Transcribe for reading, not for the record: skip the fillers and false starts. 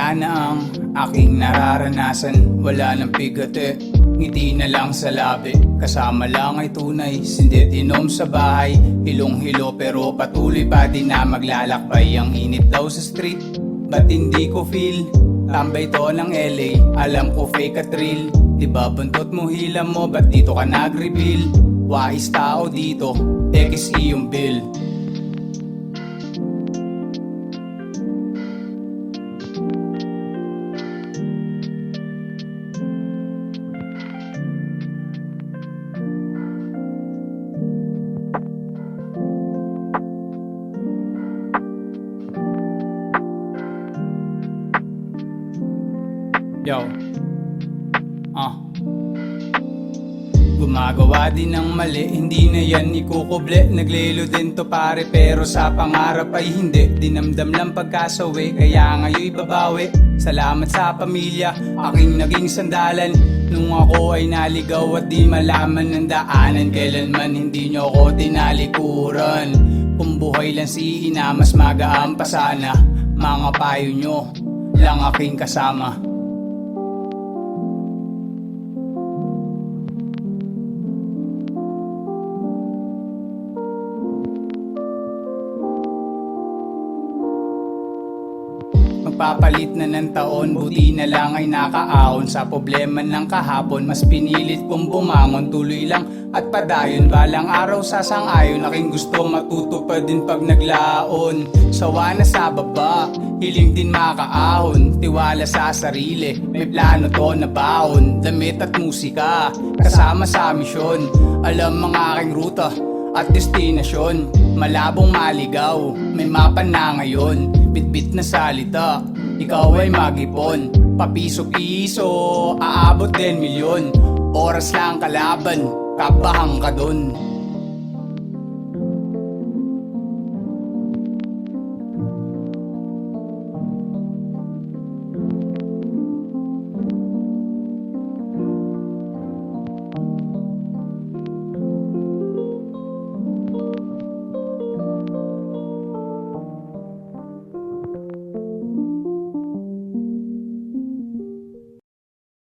Wala na ang aking nararanasan, wala nang pigate, ngiti na lang sa labi. Kasama lang ay tunay, sindit inom sa bahay. Hilong-hilo pero patuloy pa din na maglalakbay. Ang init daw sa street, ba't hindi ko feel? Tambay to ng LA, alam ko fake at real. Diba buntot mo hilam mo, ba't dito ka nag-reveal? Wais tao dito, XE yung bill. Yo, gumagawa din ng mali, hindi na yan ikukuble. Naglelo din to pare, pero sa pangarap ay hindi. Dinamdam lang pagkasawi, kaya ngayon babawi. Salamat sa pamilya, aking naging sandalan. Nung ako ay naligaw at di malaman ng daanan, kailanman hindi nyo ako tinalikuran. Kung buhay lang si ina, mas magaan pa sana. Mga payo nyo lang aking kasama. Magpapalit na ng taon, buti na lang ay nakaahon. Sa problema ng kahapon, mas pinilit kong bumangon. Tuloy lang at padayon, balang araw sasang-ayon. Aking gusto matutupad din pag naglaon. Sawa na sa baba, hiling din makaahon. Tiwala sa sarili, may plano to na baon. Damit at musika, kasama sa misyon. Alam ang aking ruta at destinasyon. Malabong maligaw, may mapa na ngayon. Bitbit na salita, ikaw ay mag-ipon. Papiso-piso, aabot din milyon. Oras lang kalaban, kabahang ka dun.